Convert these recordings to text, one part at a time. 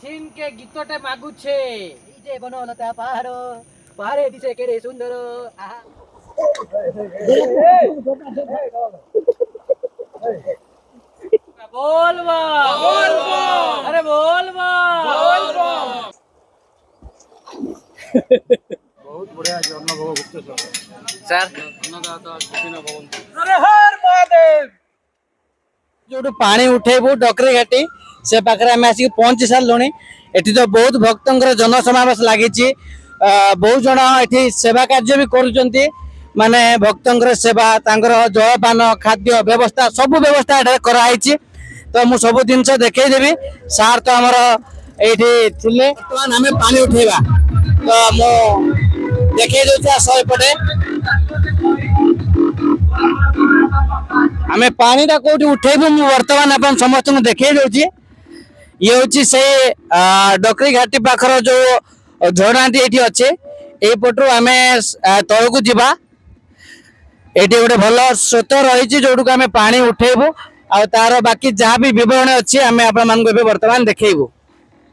Scene কে গীতটে মাগুছে এই যে বনলতা পাহাড় পাহাড়ে দিছে কেড়ে সুন্দর আহা बोलबा बोलबा अरे बोलबा बोलबा बहुत बढ़िया जन्नभव गुप्तेश्वर सर अन्नदाता सुखिना भवन अरे हर महादेव जो पानी उठेबू डकरी घाटी से पाखरे आम आसिक पहुंची सारूँ एटी तो बहुत भक्तर जनसमावेश लगी बहुत जन ये सेवा कार्य भी करुँच माने भक्तर सेवा जलपान खाद्य व्यवस्था सब व्यवस्था कराई तो मु सब जिन देखदेवी सार तो आमर ये बर्तमान आम पानी उठेगा तो मु देखे शहेपटे आम पानी कौटी उठेबू मु बर्तमान आप समस्त देखे दौची ये हूँ से डकरी घाटी पाखर जो झरणाटी ये अच्छे यपटू आम तौक जावा ये गोटे भल स्रोत रही जो आम पानी उठेबू आ तार बाकी जहाँ भी विवरण अच्छी आम आप बर्तमान देखू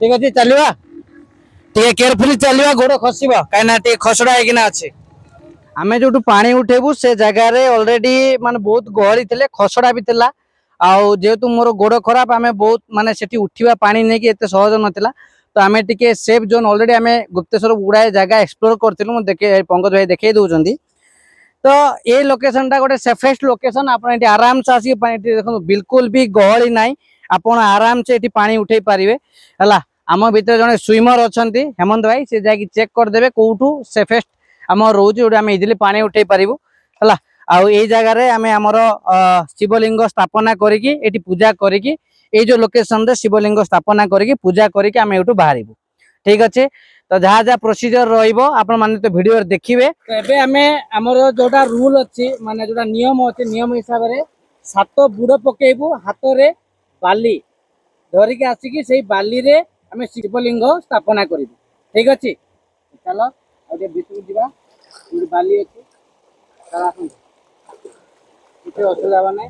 ठीक अच्छे चलवा टे केयरफुली चलवा गोड़ खसब कहीं खसड़ा होना अच्छे आम जो पानी उठेबू से जगार ऑलरेडी माने बहुत गहली थे खसड़ा भी थिला आउ जेहेतु मोर गोड़ खराब आम बहुत माने सेठी उठिबा पानी नहीं कि एते सहज नथिला तो आम टिके सेफ जोन ऑलरेडी आम गुप्तेश्वर गुड़ाए जगह एक्सप्लोर करथिलु देखे पंकज भाई देखै दउचंदी तो ये लोकेशन टा गोटे सेफेस्ट लोकेशन आप आराम से आसिक पानी देखो बिल्कुल भी गहली ना आप आराम से ये पानी उठे पारे है आम भर जड़े स्विमर अच्छा हेमंत भाई से जाकि चेक करदे कौटू सेफेस्ट आम रोज जो आम इजिली पानी उठे पारू है आउ ये जगार आम आमर शिवलिंग स्थापना करी पूजा करी जो लोकेशन रे शिवलिंग स्थापना करी पूजा करी आम यूँ बाहर ठीक अच्छे तो जहाँ जहाँ प्रोसीजर रही तो वीडियो देखिए तो आम आमर जोटा रूल अच्छी माने जोटा नियम अच्छे नियम हिसाब से 7 बुड़ पकेबू हाथ में बाली धरिकी आसिकी से बाली रे आम शिवलिंग स्थापना करूँ ठीक अच्छे चलो आगे भीतर जावा बाली अच्छे किसी असुविधा ना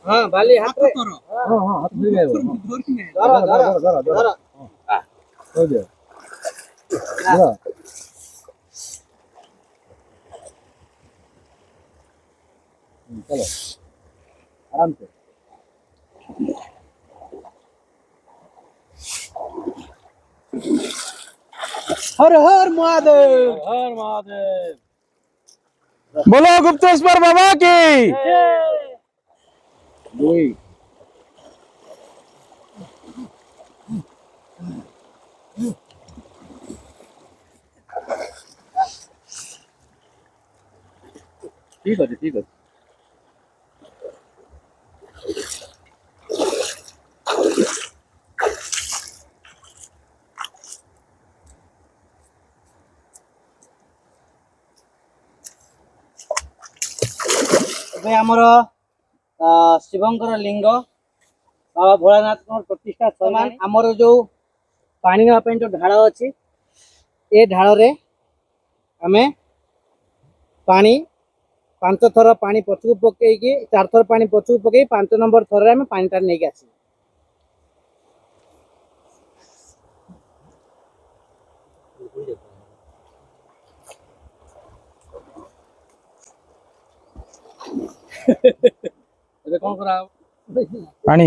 हाँ बाली हाथ में हां हां हाथ में धरो धरो धरो धरो हो गया धरो चलो आराम से हर हर महादेव हर महादेव बोलो गुप्तेश्वर बाबा की ठीक है ठीक है आमर शिवंकर लिंग बाबा भोलानाथ प्रतिष्ठा समान आमर जो पानी नापी जो ढाल अच्छी ये ढाल रे आमे पानी 5 थर पानी पछू पकईकि 4 थर पानी पछू पकई 5 नंबर थर आम पानी टा नहीं आस कौन करा पानी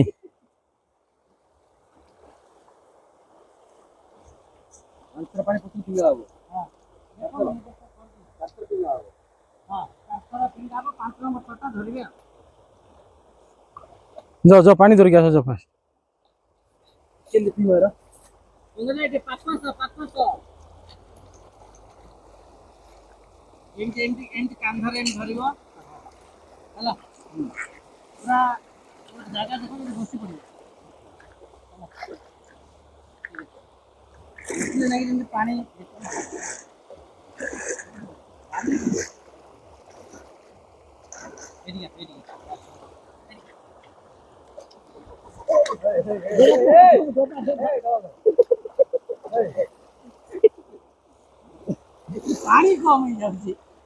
पानी पछू पिया जो जो पानी धरिक आस जो फास्ट कांधरे धरवा पूरा जगह देखो बसी पड़े पानी पानी कम हो जाए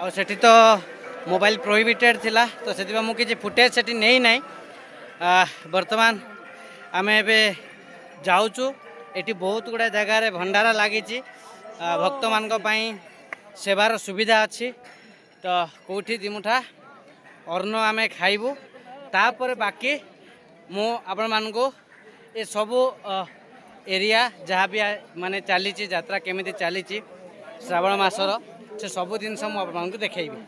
ଆଉ ସେଠି ତ ମୋବାଇଲ ପ୍ରୋହିବିଟେଡ୍ ଥିଲା ତ ସେଥିପାଇଁ ମୁଁ କିଛି ଫୁଟେଜ୍ ସେଠି ନେଇ ନାହିଁ। ବର୍ତ୍ତମାନ ଆମେ ଏବେ ଯାଉଛୁ। ଏଠି ବହୁତ ଗୁଡ଼ାଏ ଜାଗାରେ ଭଣ୍ଡାର ଲାଗିଛି ଭକ୍ତମାନଙ୍କ ପାଇଁ ସେବାର ସୁବିଧା ଅଛି। ତ କେଉଁଠି ଦିମୁଠା ଅନ୍ନ ଆମେ ଖାଇବୁ ତାପରେ ବାକି ମୁଁ ଆପଣମାନଙ୍କୁ ଏ ସବୁ ଏରିଆ ଯାହା ବି ମାନେ ଚାଲିଛି ଯାତ୍ରା କେମିତି ଚାଲିଛି ଶ୍ରାବଣ ମାସର ସେ ସବୁ ଜିନିଷ ମୁଁ ଆପଣମାନଙ୍କୁ ଦେଖେଇବି।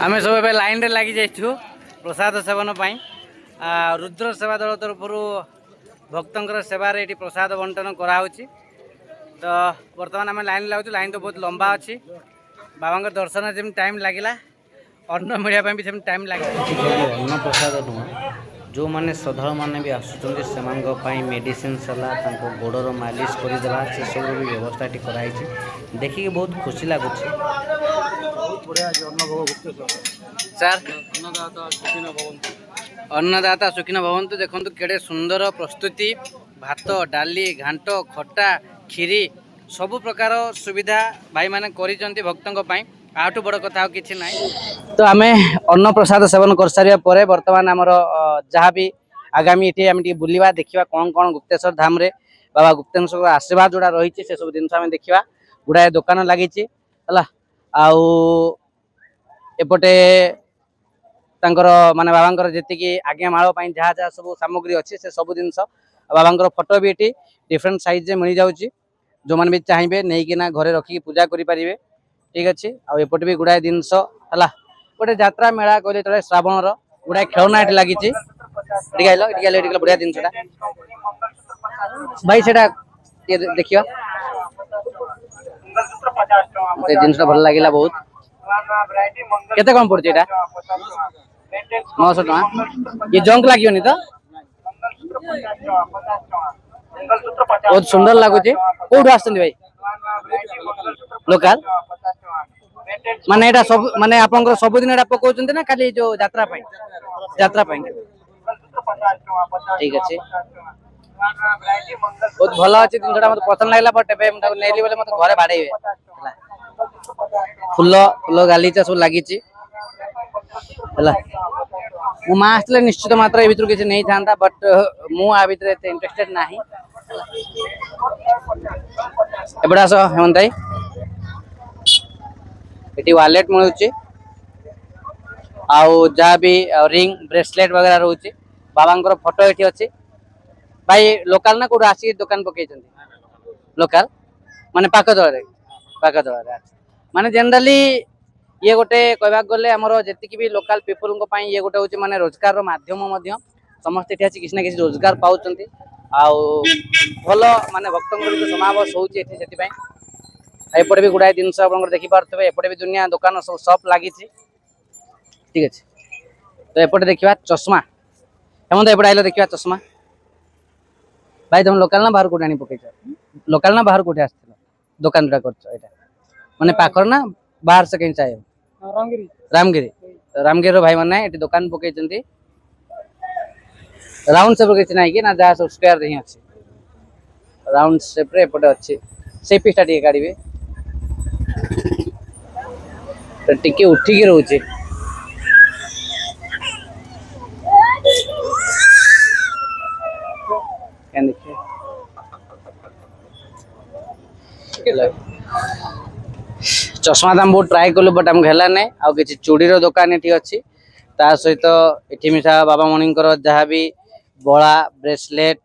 ଆମେ ସବୁ ଏବେ ଲାଇନ୍ରେ ଲାଗିଯାଇଛୁ ପ୍ରସାଦ ସେବନ ପାଇଁ। ରୁଦ୍ର ସେବା ଦଳ ତରଫରୁ ଭକ୍ତଙ୍କର ସେବାରେ ଏଠି ପ୍ରସାଦ ବଣ୍ଟନ କରାହେଉଛି। ତ ବର୍ତ୍ତମାନ ଆମେ ଲାଇନ୍ ଲାଗୁଛୁ। ଲାଇନ୍ ତ ବହୁତ ଲମ୍ବା ଅଛି। ବାବାଙ୍କ ଦର୍ଶନ ଯେମିତି ଟାଇମ୍ ଲାଗିଲା ଅନ୍ନ ମିଳିବା ପାଇଁ ବି ସେମିତି ଟାଇମ୍ ଲାଗିଲା। ଏଠି ଖାଲି ଅନ୍ନ ପ୍ରସାଦ ନୁହଁ, ଯେଉଁମାନେ ଶ୍ରଦ୍ଧାଳୁମାନେ ବି ଆସୁଛନ୍ତି ସେମାନଙ୍କ ପାଇଁ ମେଡ଼ିସିନ୍ ହେଲା ତାଙ୍କ ଗୋଡ଼ର ମାଲିସ କରିଦେବା ସେସବୁ ବି ବ୍ୟବସ୍ଥା ଏଠି କରାହେଇଛି। ଦେଖିକି ବହୁତ ଖୁସି ଲାଗୁଛି। ସାର୍ ଅନ୍ନଦାତା ସୁଖିନ ଭବନ୍ତୁ। ଦେଖନ୍ତୁ କେଡ଼େ ସୁନ୍ଦର ପ୍ରସ୍ତୁତି। ଭାତ, ଡାଲି, ଘାଣ୍ଟ, ଖଟା, କ୍ଷୀରି ସବୁ ପ୍ରକାର ସୁବିଧା ଭାଇମାନେ କରିଛନ୍ତି ଭକ୍ତଙ୍କ ପାଇଁ। ଆଠୁ ବଡ଼ କଥା ଆଉ କିଛି ନାହିଁ। ତ ଆମେ ଅନ୍ନ ପ୍ରସାଦ ସେବନ କରିସାରିବା ପରେ ବର୍ତ୍ତମାନ ଆମର ଯାହା ବି ଆଗାମୀ ଏଠି ଆମେ ଟିକେ ବୁଲିବା ଦେଖିବା କ'ଣ କ'ଣ ଗୁପ୍ତେଶ୍ୱର ଧାମରେ ବାବା ଗୁପ୍ତେଶ୍ୱରଙ୍କ ଆଶୀର୍ବାଦ ଯୋଉଟା ରହିଛି ସେସବୁ ଜିନିଷ ଆମେ ଦେଖିବା। ଗୁଡ଼ାଏ ଦୋକାନ ଲାଗିଛି ହେଲା। ଆଉ ଏପଟେ ତାଙ୍କର ମାନେ ବାବାଙ୍କର ଯେତିକି ଆଜ୍ଞାମାଳ ପାଇଁ ଯାହା ଯାହା ସବୁ ସାମଗ୍ରୀ ଅଛି ସେ ସବୁ ଜିନିଷ ବାବାଙ୍କର ଫଟୋ ବି ଏଠି ଡିଫରେଣ୍ଟ ସାଇଜରେ ମିଳିଯାଉଛି। ଯେଉଁମାନେ ବି ଚାହିଁବେ ନେଇକିନା ଘରେ ରଖିକି ପୂଜା କରିପାରିବେ। ଠିକ୍ ଅଛି। ଆଉ ଏପଟେ ବି ଗୁଡ଼ାଏ ଜିନିଷ ହେଲା। ଗୋଟେ ଯାତ୍ରା ମେଳା କହିଲେ ଚଳେ ଶ୍ରାବଣର। ଗୁଡ଼ାଏ ଖେଳନା ଏଠି ଲାଗିଛି। ଏଠିକି ଆଇଲ ବଢ଼ିଆ ଜିନିଷଟା ଭାଇ ସେଟା ଟିକେ ଦେଖିବା। ମତେ ଜିନିଷଟା ଭଲ ଲାଗିଲା ବହୁତ। କେତେ କଣ ପଡୁଛି ଏଇଟା? 900 ଟଙ୍କା। ଇଏ ଜଙ୍କ ଲାଗିବନି ତ? ବହୁତ ସୁନ୍ଦର ଲାଗୁଛି। କୋଉଠୁ ଆସୁଛନ୍ତି ଭାଇ? ଲୋକାଲ ମାନେ ଏଇଟା ସବୁ ମାନେ ଆପଣଙ୍କର ସବୁଦିନ ଏଇଟା ପକଉଛନ୍ତି ନା ଖାଲି ଯୋଉ ଯାତ୍ରା ପାଇଁ? ଯାତ୍ରା ପାଇଁ। ଠିକ ଅଛି। ବହୁତ ଭଲ ଅଛି ଜିନିଷଟା ମତେ ପସନ୍ଦ ଲାଗିଲା। ବଟ୍ ଏବେ ମୁଁ ତାକୁ ନେଲି ବୋଲି ମତେ ଘରେ ବାଡେଇବେ ହେଲା। ଫୁଲ ଫୁଲ ଗାଲିଚା ସବୁ ଲାଗିଛି ହେଲା। ମୋ ମା ଆସିଥିଲେ ନିଶ୍ଚିତ ମାତ୍ରା ଏ ଭିତରୁ କିଛି ନେଇଥାନ୍ତା ବଟ୍ ମୁଁ ଆ ଭିତରେ ଏତେ ଇଣ୍ଟରେଷ୍ଟେଡ ନାହିଁ। ଏପଟେ ଆସ ହେମନ୍ତ ଭାଇ। ଏଠି ୱାଲେଟ ମିଳୁଛି ଆଉ ଯାହା ବି ରିଙ୍ଗ ବ୍ରେସଲେଟ ବଗେରା ରହୁଛି। ବାବାଙ୍କର ଫଟୋ ଏଠି ଅଛି। ଭାଇ ଲୋକାଲ ନା କୋଉଠୁ ଆସିକି ଦୋକାନ ପକେଇଛନ୍ତି? ଲୋକାଲ ମାନେ ପାଖ ଦଳରେ ମାନେ ଜେନେରାଲି ଇଏ ଗୋଟେ କହିବାକୁ ଗଲେ ଆମର ଯେତିକି ବି ଲୋକାଲ ପିପୁଲଙ୍କ ପାଇଁ ଇଏ ଗୋଟେ ହଉଛି ମାନେ ରୋଜଗାରର ମାଧ୍ୟମ ମଧ୍ୟ। ସମସ୍ତେ ଏଠି ଆସି କିଛି ନା କିଛି ରୋଜଗାର ପାଉଛନ୍ତି। ଆଉ ଭଲ ମାନେ ଭକ୍ତଙ୍କର ବି ସମାବେଶ ହଉଛି ଏଠି ସେଥିପାଇଁ। ଏପଟେ ବି ଗୁଡାଏ ଜିନିଷ ଆପଣଙ୍କର ଦେଖିପାରୁଥିବେ। ଏପଟେ ବି ଦୁନିଆ ଦୋକାନ ସବୁ ସପ୍ ଲାଗିଛି। ଠିକ ଅଛି। ତ ଏପଟେ ଦେଖିବା ଚଷମା। ହେମନ୍ତ ଏପଟେ ଆଇଲ ଦେଖିବା ଚଷମା। ଭାଇ ତମେ ଲୋକାଲ ନା ବାହାର କୋଉଠି ଆଣି ପକେଇଛ? ଲୋକାଲ ନା ବାହାର କୋଉଠି ଆସିଥିଲ? ଦୋକାନ ଯୋଉଟା କରିଛ ଏଇଟା ମାନେ ପାଖର ନା ବାହାର ସେ କେହି ଚାହିଁବ? ରାମଗିରି। ରାମଗିରିର ଭାଇ ମାନେ ଏଠି ଦୋକାନ ପକେଇଛନ୍ତି। ରାଉଣ୍ଡ ସେପ୍ କିଛି ନାହିଁ କି ନା ଯାହା ସବୁ ସ୍କୋୟାର ହିଁ ଅଛି? ରାଉଣ୍ଡ ସେପରେ ଏପଟେ ଅଛି। ସେଇ ପିସ୍ ଟା ଟିକେ କାଢିବେ। ଟିକେ ଉଠିକି ରହୁଛି। ଚଷମା ଦାମ ବହୁତ ଟ୍ରାଏ କଲୁ ବଟ୍ ଆମକୁ ହେଲା ନାହିଁ। ଆଉ କିଛି ଚୁଡ଼ିର ଦୋକାନ ଏଠି ଅଛି। ତା ସହିତ ଏଠି ମିଶା ବାବା ମଣିଙ୍କର ଯାହାବି ବଳା ବ୍ରେସଲେଟ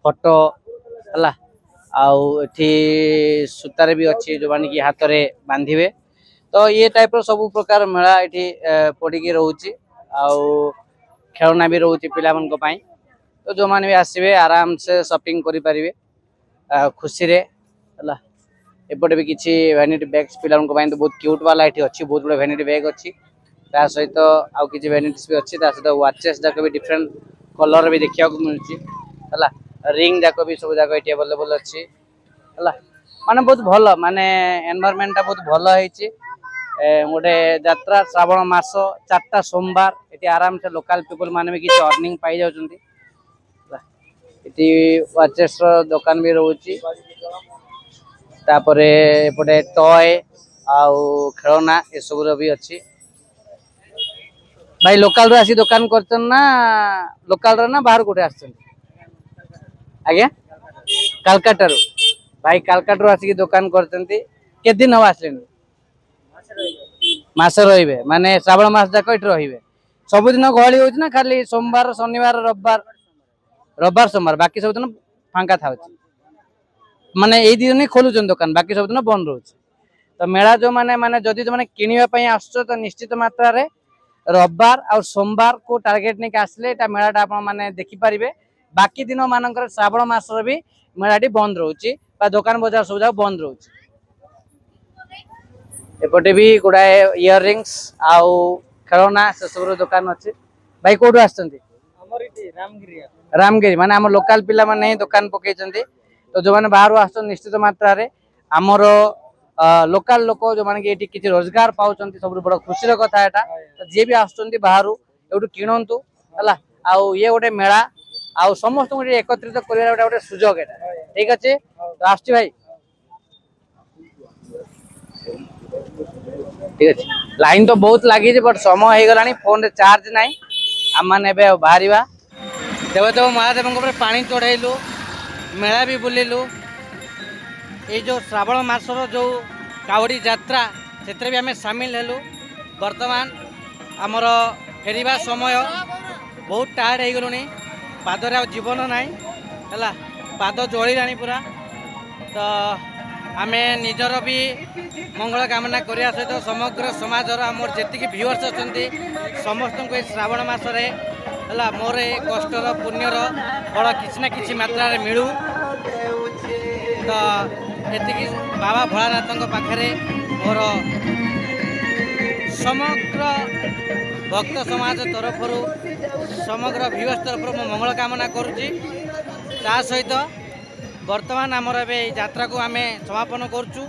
ଫଟୋ ହେଲା। ଆଉ ଏଠି ସୂତାରେ ବି ଅଛି ଯୋଉମାନେ କି ହାତରେ ବାନ୍ଧିବେ। ତ ଇଏ ଟାଇପ ର ସବୁ ପ୍ରକାର ମେଳା ଏଠି ପଡିକି ରହୁଛି। ଆଉ ଖେଳନା ବି ରହୁଛି ପିଲାମାନଙ୍କ ପାଇଁ। ତ ଯୋଉମାନେ ବି ଆସିବେ ଆରାମ ସେ ସପିଂ କରିପାରିବେ ଖୁସିରେ ହେଲା। ଏପଟେ ବି କିଛି ଭ୍ୟାନିଟି ବ୍ୟାଗ୍ ପିଲାମାନଙ୍କ ପାଇଁ ବହୁତ କ୍ୟୁଟ୍ ବାଲା ଏଠି ଅଛି। ବହୁତ ଗୁଡେ ଭ୍ୟାନିଟି ବ୍ୟାଗ୍ ଅଛି। ତା ସହିତ ଆଉ କିଛି ଭ୍ୟାନିଟିସ୍ ବି ଅଛି। ତା ସହିତ ୱାଚେସ୍ ଯାକ ବି ଡିଫରେଣ୍ଟ କଲର ବି ଦେଖିବାକୁ ମିଳୁଛି ହେଲା। ରିଙ୍ଗ ଯାକ ବି ସବୁ ଯାକ ଏଠି ଆଭେଲେବଲ ଅଛି ହେଲା। ମାନେ ବହୁତ ଭଲ ମାନେ ଏନଭାରମେଣ୍ଟ ଟା ବହୁତ ଭଲ ହେଇଛି। ଗୋଟେ ଯାତ୍ରା ଶ୍ରାବଣ ମାସ 4ଟା ସୋମବାର ଏଠି ଆରାମସେ ଲୋକାଲ ପିପୁଲ ମାନେ ବି କିଛି ଅର୍ନିଂ ପାଇଯାଉଛନ୍ତି। ଏଠି ୱାଚେସ୍ ର ଦୋକାନ ବି ରହୁଛି। ତାପରେ ଏପଟେ ଟୟ आउ खेलना ये सब भी अच्छी भाई लोकल रो आसी दुकान करछन ना लोकल रो ना बाहर कोठे आछन आज्ञा कलकत्ता रो भाई कलकत्ता रो आसी दुकान करछंती के दिन हो आसलेन मास रहिबे माने श्रावण मास जाक इठ रहिबे सब दिन गहली होछ ना खाली सोमवार शनिवार रविवार सोमवार बाकी सब दिन फांका थाउची माने एई दिन ही खोलुछन दुकान बाकी सब दिन बंद रहउछ तो मेला जो माने माने जदि जो माने किनिबा पई आछो तो निश्चित मात्रा रे रविवार और सोमवार को टार्गेट नहीं आसले एटा मेलाटा आप माने देखि परिबे बाकी दिन मानकर श्रावण मास भी मेलाटी बंद रहउची बा दुकान बजार सब जा बंद रहउची एपटे भी गुड़ाए इयर रिंग्स आउ खेलना से सब दुकान अच्छे भाई कोठु आछंती रामगिरी माने आम लोकल पिला माने ही दुकान पकईचंती तो जो माने बाहर आछन निश्चित मात्रा रे आमर लोकल लोक जो माने कि किछि रोजगार पाउचंती सब बड़ खुशी कथा एटा तो जे भी आछंती बाहर एटू किणंतु हला आउ ये गोटे मेला आउ समस्त एकत्रित करिया गोटे सुजोग एटा ठीक अछि तो आछी भाई ठीक अच्छे लाइन तो बहुत लगी बट समय हो गला फोन रे चार्ज नाई आम मैंने बाहर देवदेव महादेव पानी चढ़ेलु मेला भी बुलिलु ये जो श्रावण मासर जो कावड़ी यात्रा से भी आम सामिल हेलु वर्तमान आमर फेरिबा समय बहुत टायर्ड हो गलुनी पादरे आ जीवन नाई है पाद जलिलानी पूरा तो आमे निजर भी मंगल कामना करिया सहित समग्र समाजर आमर जेतिकी व्यूअर्स अछंती समस्त को श्रावण मासरे हला मोर ए कष्टर पुण्यर फल किछि ना किछि मात्रा रे मिलू तो एतिकी बाबा भोलानाथ पाखरे मोर समग्र भक्त समाज तरफ समग्र व्यूअर्स तरफ मंगल कामना करुची ता सहित वर्तमान आमर यात्रा को आम समापन करुचु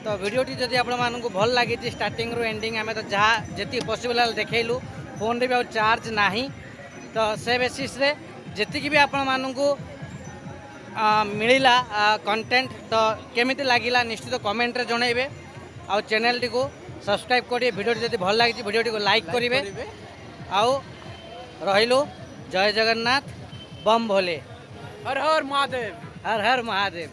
तो वीडियोटी जदि आपण मानक भल लगी स्टार्टिंग रू एंडिंग आम तो जहाँ जी पॉसिबल देखलु फोन रे भी चार्ज नाही तो से बेसिस रे जी भी आपण मानक मिला कंटेंट तो केमिति लागिला निश्चित कमेंट रे जणैबे आ चैनल टी को सब्सक्राइब करिए वीडियो जदि भल लगी वीडियो को लाइक करिवे आउ रहिलु जय जगन्नाथ बम भोले हर हर महादेव हर हर महादेव।